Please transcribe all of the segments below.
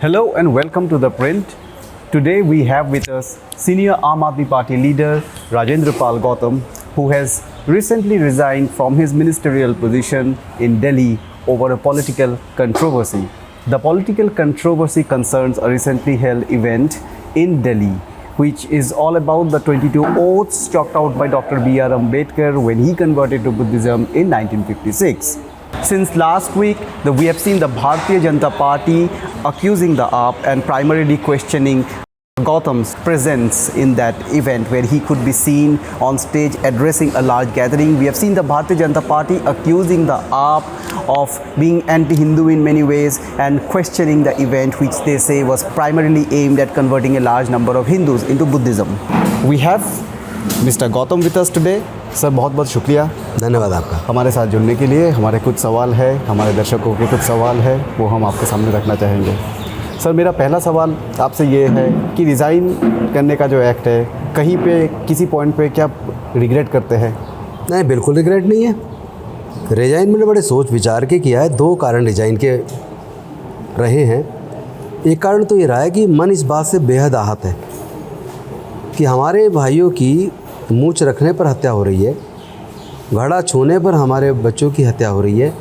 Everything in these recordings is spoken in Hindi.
Hello and welcome to The Print. Today we have with us senior Aam Aadmi Party leader Rajendra Pal Gautam, who has recently resigned from his ministerial position in Delhi over a political controversy. The political controversy concerns a recently held event in Delhi, which is all about the 22 oaths chalked out by Dr. B.R. Ambedkar when he converted to Buddhism in 1956. Since last week, we have seen the Bharatiya Janata Party accusing the AAP and primarily questioning Gautam's presence in that event where he could be seen on stage addressing a large gathering. We have seen the Bharatiya Janata Party accusing the AAP of being anti-Hindu in many ways and questioning the event, which they say was primarily aimed at converting a large number of Hindus into Buddhism. We have Mr. Gautam with us today. Sir बहुत बहुत शुक्रिया, धन्यवाद आपका हमारे साथ जुड़ने के लिए। हमारे कुछ सवाल है, हमारे दर्शकों के कुछ सवाल है, वो हम आपके सामने रखना चाहेंगे। सर मेरा पहला सवाल आपसे ये है कि रिज़ाइन करने का जो एक्ट है, कहीं पे किसी पॉइंट पे क्या रिग्रेट करते हैं? नहीं, बिल्कुल रिग्रेट नहीं है। रिज़ाइन मैंने बड़े सोच विचार के किया है। दो कारण रिज़ाइन के रहे हैं। एक कारण तो ये रहा है कि मन इस बात से बेहद आहत है कि हमारे भाइयों की मूंछ रखने पर हत्या हो रही है, घड़ा छूने पर हमारे बच्चों की हत्या हो रही है,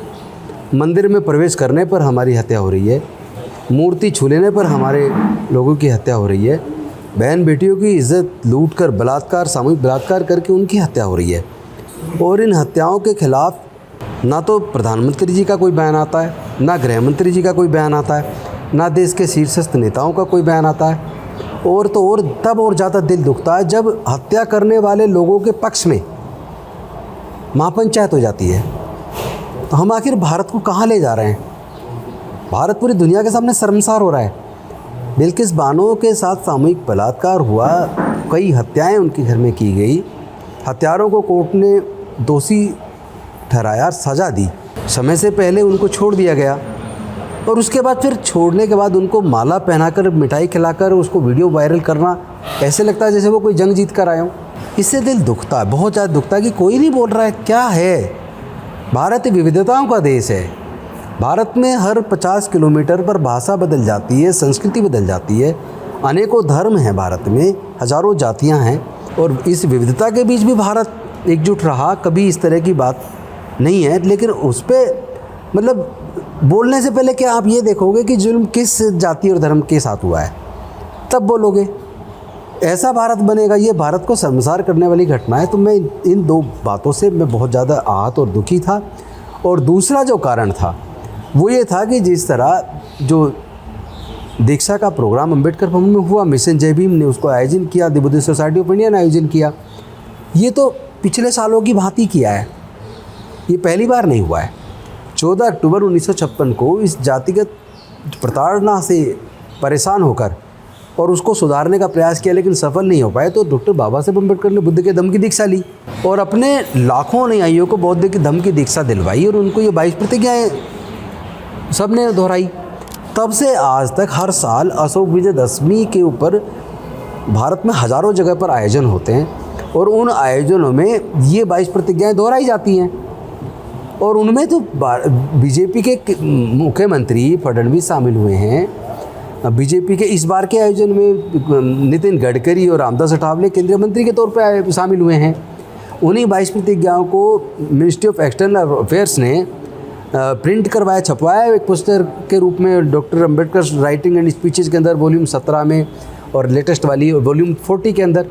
मंदिर में प्रवेश करने पर हमारी हत्या हो रही है, मूर्ति छू लेने पर हमारे लोगों की हत्या हो रही है, बहन बेटियों की इज्जत लूट कर बलात्कार, सामूहिक बलात्कार करके उनकी हत्या हो रही है। और इन हत्याओं के खिलाफ ना तो प्रधानमंत्री जी का कोई बयान आता है, ना गृह मंत्री जी का कोई बयान आता है, ना देश के शीर्षस्थ नेताओं का कोई बयान आता है। और तो और तब और ज़्यादा दिल दुखता है जब हत्या करने वाले लोगों के पक्ष में महापंचायत हो जाती है। तो हम आखिर भारत को कहाँ ले जा रहे हैं? भारत पूरी दुनिया के सामने शर्मसार हो रहा है। बिल्किस बानो के साथ सामूहिक बलात्कार हुआ, कई हत्याएं उनके घर में की गई, हत्यारों को कोर्ट ने दोषी ठहराया, सज़ा दी, समय से पहले उनको छोड़ दिया गया। और उसके बाद फिर छोड़ने के बाद उनको माला पहनाकर, मिठाई खिलाकर उसको वीडियो वायरल करना, ऐसे लगता है जैसे वो कोई जंग जीत कर आए हों। इससे दिल दुखता है, बहुत ज़्यादा दुखता है कि कोई नहीं बोल रहा है। क्या है? भारत विविधताओं का देश है। भारत में हर 50 किलोमीटर पर भाषा बदल जाती है, संस्कृति बदल जाती है, अनेकों धर्म हैं भारत में, हज़ारों जातियाँ हैं। और इस विविधता के बीच भी भारत एकजुट रहा, कभी इस तरह की बात नहीं है। लेकिन उस पर मतलब बोलने से पहले क्या आप ये देखोगे कि जुल्म किस जाति और धर्म के साथ हुआ है, तब बोलोगे। ऐसा भारत बनेगा, ये भारत को शर्मसार करने वाली घटना है। तो मैं इन दो बातों से मैं बहुत ज़्यादा आहत और दुखी था। और दूसरा जो कारण था वो ये था कि जिस तरह जो दीक्षा का प्रोग्राम अम्बेडकर भवन में हुआ, मिशन जय भीम ने उसको आयोजन किया, the Buddhist society of India ने आयोजन किया, ये तो पिछले सालों की भांति किया है, ये पहली बार नहीं हुआ है। 14 अक्टूबर 1956 को इस जातिगत प्रताड़ना से परेशान होकर और उसको सुधारने का प्रयास किया, लेकिन सफल नहीं हो पाए। तो डॉक्टर बाबा साहब अम्बेडकर ने बुद्ध के धम्म की दीक्षा ली और अपने लाखों अनुयायियों को बौद्ध के धम्म की दीक्षा दिलवाई और उनको ये 22 प्रतिज्ञाएँ सब ने दोहराई। तब से आज तक हर साल अशोक विजयदशमी के ऊपर भारत में हज़ारों जगह पर आयोजन होते हैं और उन आयोजनों में ये 22 प्रतिज्ञाएँ दोहराई जाती हैं। और उनमें तो बीजेपी के मुख्यमंत्री फडणवीस शामिल हुए हैं। बीजेपी के इस बार के आयोजन में नितिन गडकरी और रामदास अठावले केंद्रीय मंत्री के तौर पर शामिल हुए हैं। उन्हीं 22 प्रतिज्ञाओं को मिनिस्ट्री ऑफ एक्सटर्नल अफेयर्स ने प्रिंट करवाया, छपवाया एक पुस्तक के रूप में, doctor Ambedkar writing and speeches के अंदर वॉल्यूम 17 में, और लेटेस्ट वाली वॉल्यूम 40 के अंदर।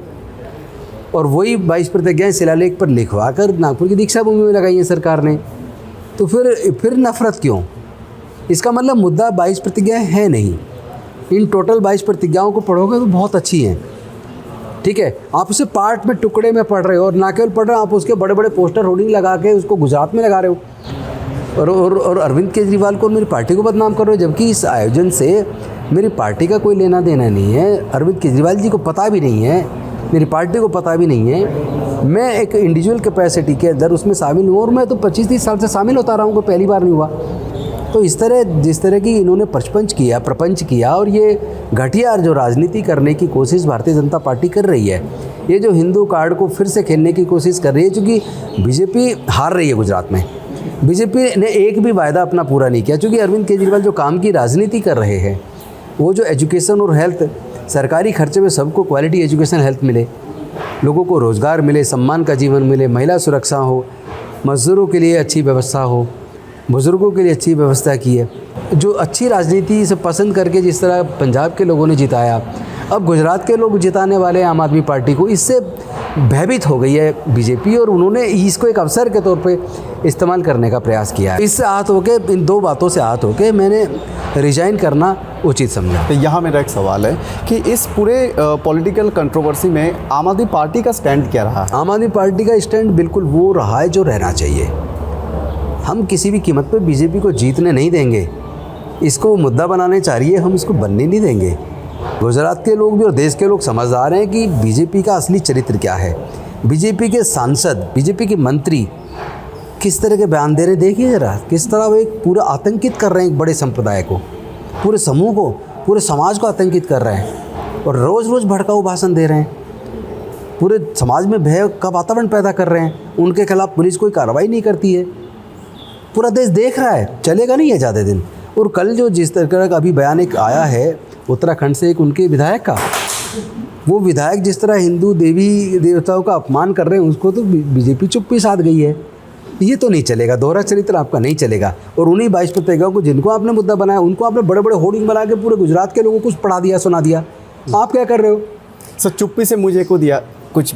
और वही 22 प्रतिज्ञाएँ शिलालेख पर लिखवा कर नागपुर की दीक्षा भूमि में लगाई है सरकार ने। तो फिर नफ़रत क्यों? इसका मतलब मुद्दा 22 प्रतिज्ञाएँ हैं नहीं। इन टोटल 22 प्रतिज्ञाओं को पढ़ोगे तो बहुत अच्छी हैं, ठीक है। आप उसे पार्ट में, टुकड़े में पढ़ रहे हो, और ना केवल पढ़ रहे हो, आप उसके बड़े बड़े पोस्टर होर्डिंग लगा के उसको गुजरात में लगा रहे हो और अरविंद केजरीवाल को, मेरी पार्टी को बदनाम कर रहे हो, जबकि इस आयोजन से मेरी पार्टी का कोई लेना देना नहीं है। अरविंद केजरीवाल जी को पता भी नहीं है, मेरी पार्टी को पता भी नहीं है। मैं एक इंडिविजुअल कैपेसिटी के अंदर उसमें शामिल हूँ और मैं तो 25-30 साल से शामिल होता रहा हूँ, कोई पहली बार नहीं हुआ। तो इस तरह जिस तरह की इन्होंने प्रपंच किया और ये घटिया जो राजनीति करने की कोशिश भारतीय जनता पार्टी कर रही है, ये जो हिंदू कार्ड को फिर से खेलने की कोशिश कर रही है, क्योंकि बीजेपी हार रही है गुजरात में। बीजेपी ने एक भी वायदा अपना पूरा नहीं किया, क्योंकि अरविंद केजरीवाल जो काम की राजनीति कर रहे हैं वो जो एजुकेशन और हेल्थ, सरकारी खर्चे में सबको क्वालिटी एजुकेशन हेल्थ मिले, लोगों को रोज़गार मिले, सम्मान का जीवन मिले, महिला सुरक्षा हो, मज़दूरों के लिए अच्छी व्यवस्था हो, बुज़ुर्गों के लिए अच्छी व्यवस्था की है। जो अच्छी राजनीति से पसंद करके जिस तरह पंजाब के लोगों ने जिताया, अब गुजरात के लोग जिताने वाले हैं आम आदमी पार्टी को। इससे भयभीत हो गई है बीजेपी और उन्होंने इसको एक अवसर के तौर पे इस्तेमाल करने का प्रयास किया है। इससे आहत होके, इन दो बातों से आहत होके मैंने रिजाइन करना उचित समझा। तो यहाँ मेरा एक सवाल है कि इस पूरे पॉलिटिकल कंट्रोवर्सी में आम आदमी पार्टी का स्टैंड क्या रहा? आम आदमी पार्टी का स्टैंड बिल्कुल वो रहा है जो रहना चाहिए। हम किसी भी कीमत पे बीजेपी को जीतने नहीं देंगे। इसको मुद्दा बनाने चाह रही है, हम इसको बनने नहीं देंगे। गुजरात के लोग भी और देश के लोग समझदार हैं कि बीजेपी का असली चरित्र क्या है। बीजेपी के सांसद, बीजेपी के मंत्री किस तरह के बयान दे रहे हैं, देखिए ज़रा किस तरह वो एक पूरा आतंकित कर रहे हैं, एक बड़े संप्रदाय को, पूरे समूह को, पूरे समाज को आतंकित कर रहे हैं और रोज़ रोज़ भड़काऊ भाषण दे रहे हैं, पूरे समाज में भय का वातावरण पैदा कर रहे हैं। उनके खिलाफ पुलिस कोई कार्रवाई नहीं करती है। पूरा देश देख रहा है, चलेगा नहीं है ज़्यादा दिन। और कल जो जिस तरह का अभी बयान एक आया है उत्तराखंड से एक उनके विधायक का, वो विधायक जिस तरह हिंदू देवी देवताओं का अपमान कर रहे हैं, उसको तो बीजेपी चुप्पी साध गई है। ये तो नहीं चलेगा, दोहरा चरित्र आपका नहीं चलेगा। और उन्हीं 22 पत्रकारों को जिनको आपने मुद्दा बनाया, उनको आपने बड़े बड़े होर्डिंग बना के पूरे गुजरात के लोगों को कुछ पढ़ा दिया, सुना दिया। आप क्या कर रहे हो? सर चुप्पी से मुझे कुछ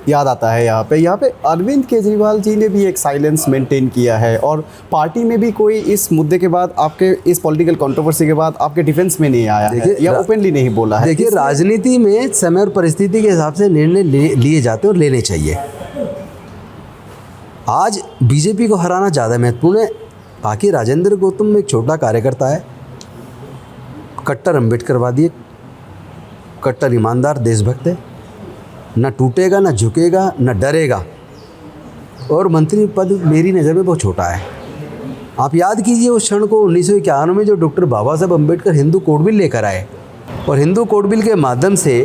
याद आता है यहाँ पे अरविंद केजरीवाल जी ने भी एक साइलेंस मेंटेन किया है और पार्टी में भी कोई इस मुद्दे के बाद, आपके इस पॉलिटिकल कंट्रोवर्सी के बाद आपके डिफेंस में नहीं आया है या ओपनली नहीं बोला है। देखिए, राजनीति में समय और परिस्थिति के हिसाब से निर्णय लिए जाते और लेने चाहिए। आज बीजेपी को हराना ज़्यादा महत्वपूर्ण है। बाकी राजेंद्र गौतम एक छोटा कार्यकर्ता है, कट्टर अम्बेडकरवादी, कट्टर ईमानदार देशभक्त है, न टूटेगा, न झुकेगा, न डरेगा। और मंत्री पद मेरी नज़र में बहुत छोटा है। आप याद कीजिए उस क्षण को 1951 में जो डॉक्टर बाबा साहब अम्बेडकर हिंदू कोड बिल लेकर आए और हिंदू कोड बिल के माध्यम से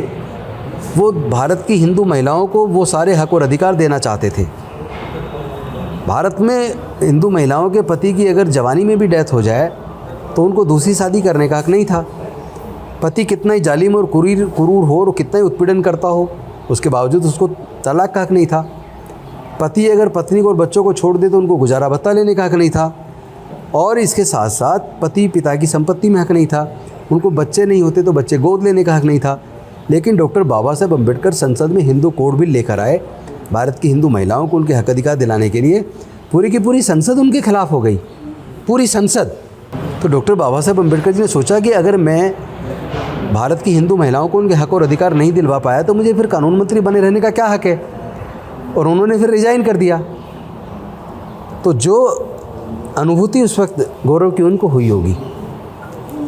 वो भारत की हिंदू महिलाओं को वो सारे हक और अधिकार देना चाहते थे। भारत में हिंदू महिलाओं के पति की अगर जवानी में भी डेथ हो जाए तो उनको दूसरी शादी करने का हक नहीं था। पति कितना ही जालिम और क्रूर हो और कितना ही उत्पीड़न करता हो, उसके बावजूद उसको तलाक का हक नहीं था। पति अगर पत्नी को और बच्चों को छोड़ दे तो उनको गुजारा भत्ता लेने का हक नहीं था। और इसके साथ साथ पति पिता की संपत्ति में हक नहीं था। उनको बच्चे नहीं होते तो बच्चे गोद लेने का हक नहीं था। लेकिन डॉक्टर बाबा साहब अम्बेडकर संसद में हिंदू कोड बिल लेकर आए। भारत की हिंदू महिलाओं को उनके हक अधिकार दिलाने के लिए पूरी की पूरी संसद उनके खिलाफ हो गई, पूरी संसद। तो डॉक्टर बाबा साहब अम्बेडकर जी ने सोचा कि अगर मैं भारत की हिंदू महिलाओं को उनके हक और अधिकार नहीं दिलवा पाया तो मुझे फिर कानून मंत्री बने रहने का क्या हक है। और उन्होंने फिर रिजाइन कर दिया। तो जो अनुभूति उस वक्त गौरव की उनको हुई होगी,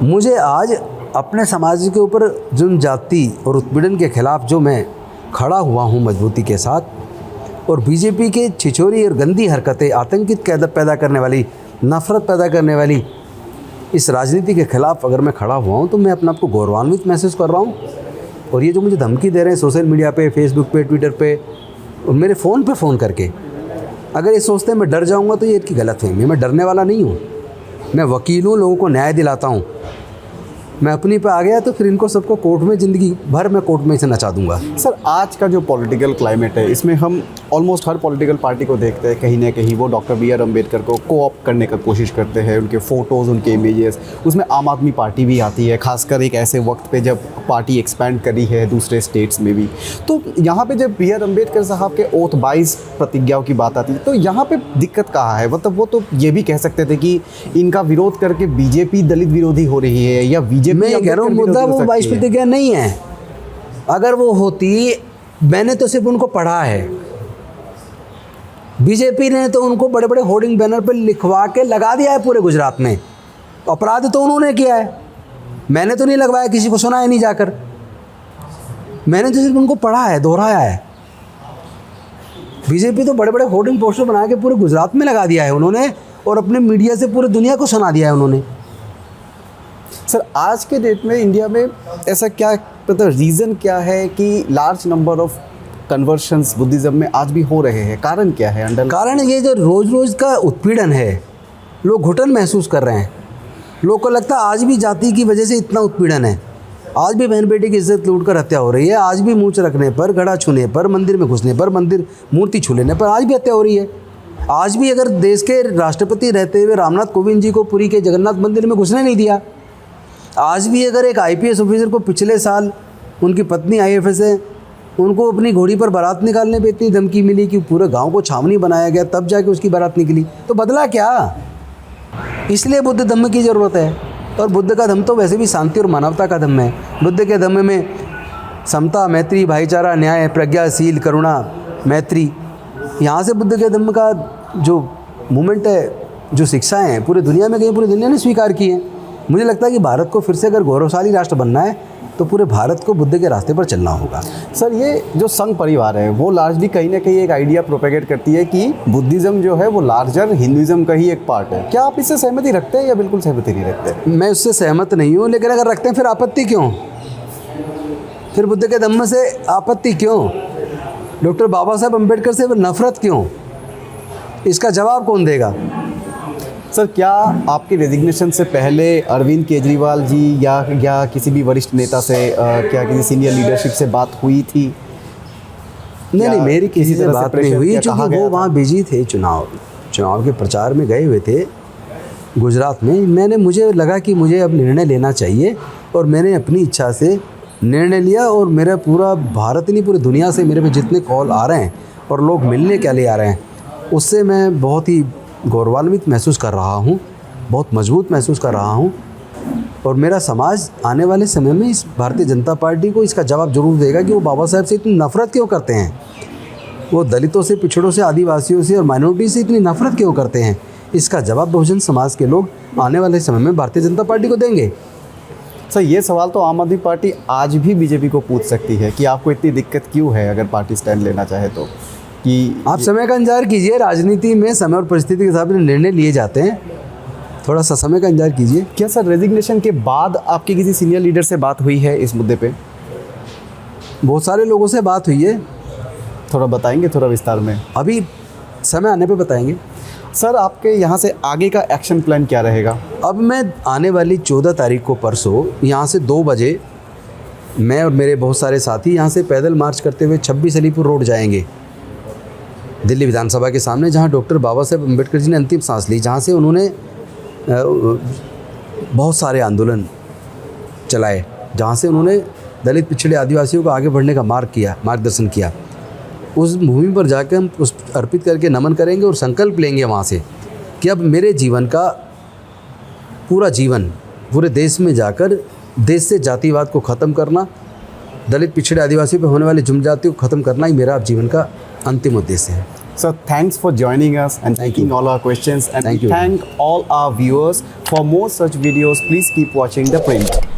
मुझे आज अपने समाज के ऊपर जुल्म जाति और उत्पीड़न के खिलाफ जो मैं खड़ा हुआ हूँ मजबूती के साथ, और बीजेपी के छिछोरी और गंदी हरकतें, आतंकित पैदा करने वाली, नफरत पैदा करने वाली इस राजनीति के खिलाफ अगर मैं खड़ा हुआ हूँ तो मैं अपने आप को गौरवान्वित महसूस कर रहा हूँ। और ये जो मुझे धमकी दे रहे हैं सोशल मीडिया पे, फेसबुक पे, ट्विटर पे और मेरे फ़ोन पे फ़ोन करके, अगर ये सोचते हैं मैं डर जाऊँगा तो ये इनकी गलतफहमी है। मैं डरने वाला नहीं हूँ। मैं वकील हूँ, लोगों को न्याय दिलाता हूँ। मैं अपनी पे आ गया तो फिर इनको सबको कोर्ट में ज़िंदगी भर मैं कोर्ट में इसे नचा दूंगा। सर आज का जो पॉलिटिकल क्लाइमेट है, इसमें हम ऑलमोस्ट हर पॉलिटिकल पार्टी को देखते हैं कहीं ना कहीं वो डॉक्टर BR अम्बेडकर को कोऑप्ट करने का कोशिश करते हैं। उनके फ़ोटोज़, उनके इमेजेस, उसमें आम आदमी पार्टी भी आती है, खासकर एक ऐसे वक्त पे जब पार्टी एक्सपैंड करी है दूसरे स्टेट्स में भी। तो यहाँ पे जब BR अम्बेडकर साहब के ओथ 22 प्रतिज्ञाओं की बात आती है तो यहाँ पे दिक्कत कहाँ है? मतलब वो तो ये भी कह सकते थे कि इनका विरोध करके बीजेपी दलित विरोधी हो रही है या बीजेपी। मैं कह रहा हूँ मुद्दा वो 22 प्रतिज्ञा नहीं है। अगर वो होती, मैंने तो सिर्फ उनको पढ़ा है। बीजेपी ने तो उनको बड़े बड़े होर्डिंग बैनर पर लिखवा के लगा दिया है पूरे गुजरात में। अपराध तो उन्होंने किया है, मैंने तो नहीं लगवाया, किसी को सुनाया नहीं जाकर। मैंने तो सिर्फ उनको पढ़ा है, दोहराया है। बीजेपी तो बड़े बड़े होर्डिंग पोस्टर बना के पूरे गुजरात में लगा दिया है उन्होंने और अपने मीडिया से पूरी दुनिया को सुना दिया है उन्होंने। सर आज के डेट में इंडिया में ऐसा क्या, मतलब रीज़न क्या है कि large number of conversions Buddhism में आज भी हो रहे हैं? कारण क्या है? कारण ये जो रोज़ रोज़ का उत्पीड़न है, लोग घुटन महसूस कर रहे हैं। लोगों को लगता है आज भी जाति की वजह से इतना उत्पीड़न है, आज भी बहन बेटी की इज्जत लूट कर हत्या हो रही है, आज भी मूंछ रखने पर, घड़ा छूने पर, मंदिर में घुसने पर, मंदिर मूर्ति छू लेने पर आज भी हत्या हो रही है। आज भी अगर देश के राष्ट्रपति रहते हुए रामनाथ कोविंद जी को पुरी के जगन्नाथ मंदिर में घुसने नहीं दिया, आज भी अगर एक IPS ऑफिसर को पिछले साल उनकी पत्नी IFS है, उनको अपनी घोड़ी पर बारात निकालने पे इतनी धमकी मिली कि पूरे गांव को छावनी बनाया गया, तब जाके उसकी बारात निकली, तो बदला क्या? इसलिए बुद्ध धम्म की ज़रूरत है। और बुद्ध का धम्म तो वैसे भी शांति और मानवता का धम्म है। बुद्ध के धम्म में समता, मैत्री, भाईचारा, न्याय, प्रज्ञाशील, करुणा, मैत्री, यहाँ से बुद्ध के धम्म का जो मूवमेंट है, जो शिक्षाएं हैं, पूरी दुनिया में गई, पूरी दुनिया ने स्वीकार की हैं। मुझे लगता है कि भारत को फिर से अगर गौरवशाली राष्ट्र बनना है तो पूरे भारत को बुद्ध के रास्ते पर चलना होगा। सर, ये जो संघ परिवार है वो लार्जली कहीं ना कहीं एक आइडिया प्रोपेगेट करती है कि बुद्धिज़्म जो है वो लार्जर हिंदुज़म का ही एक पार्ट है। क्या आप इससे सहमति रखते हैं या बिल्कुल सहमति नहीं रखते? मैं उससे सहमत नहीं हूँ, लेकिन अगर रखते हैं फिर आपत्ति क्यों? फिर बुद्ध के धम्म से आपत्ति क्यों? डॉक्टर बाबा साहब अम्बेडकर से नफरत क्यों? इसका जवाब कौन देगा? सर, क्या आपके रेजिग्नेशन से पहले अरविंद केजरीवाल जी या किसी भी वरिष्ठ नेता से क्या किसी सीनियर लीडरशिप से बात हुई थी? नहीं, मेरी किसी से तरह बात pressure नहीं हुई, या कहा क्योंकि गया वो था? वहाँ बिजी थे, चुनाव के प्रचार में गए हुए थे गुजरात में। मुझे लगा कि मुझे अब निर्णय लेना चाहिए और मैंने अपनी इच्छा से निर्णय लिया। और मेरा पूरा भारत ही नहीं, पूरी दुनिया से मेरे पे जितने कॉल आ रहे हैं और लोग मिलने क्या लिए आ रहे हैं, उससे मैं बहुत ही गौरवान्वित महसूस कर रहा हूँ, बहुत मजबूत महसूस कर रहा हूँ। और मेरा समाज आने वाले समय में इस भारतीय जनता पार्टी को इसका जवाब जरूर देगा कि वो बाबा साहब से इतनी नफ़रत क्यों करते हैं, वो दलितों से, पिछड़ों से, आदिवासियों से और माइनॉरिटी से इतनी नफ़रत क्यों करते हैं। इसका जवाब बहुजन समाज के लोग आने वाले समय में भारतीय जनता पार्टी को देंगे। सर, ये सवाल तो आम आदमी पार्टी आज भी बीजेपी को पूछ सकती है कि आपको इतनी दिक्कत क्यों है अगर पार्टी स्टैंड लेना चाहे तो, कि आप समय का इंतजार कीजिए। राजनीति में समय और परिस्थिति के हिसाब से निर्णय लिए जाते हैं, थोड़ा सा समय का इंतजार कीजिए। क्या सर रेजिग्नेशन के बाद आपकी किसी सीनियर लीडर से बात हुई है इस मुद्दे पे? बहुत सारे लोगों से बात हुई है। थोड़ा बताएंगे, थोड़ा विस्तार में? अभी समय आने पे बताएंगे। सर, आपके यहाँ से आगे का एक्शन प्लान क्या रहेगा? अब मैं आने वाली 14 तारीख को, परसों, यहाँ से 2 बजे मैं और मेरे बहुत सारे साथी यहाँ से पैदल मार्च करते हुए 26 अलीपुर रोड जाएंगे, दिल्ली विधानसभा के सामने, जहाँ डॉक्टर बाबा साहेब अम्बेडकर जी ने अंतिम सांस ली, जहाँ से उन्होंने बहुत सारे आंदोलन चलाए, जहाँ से उन्होंने दलित, पिछड़े, आदिवासियों को आगे बढ़ने का मार्गदर्शन किया। उस भूमि पर जाकर हम उस अर्पित करके नमन करेंगे और संकल्प लेंगे वहाँ से कि अब मेरे जीवन का पूरा जीवन पूरे देश में जाकर देश से जातिवाद को ख़त्म करना, दलित, पिछड़े, आदिवासियों पर होने वाली जुमजातियों को ख़त्म करना ही मेरा अब जीवन का अंतिम उद्देश्य है। So thanks for joining us and taking all our questions, and Thank you. thank all our viewers. For more such videos, please keep watching The Print.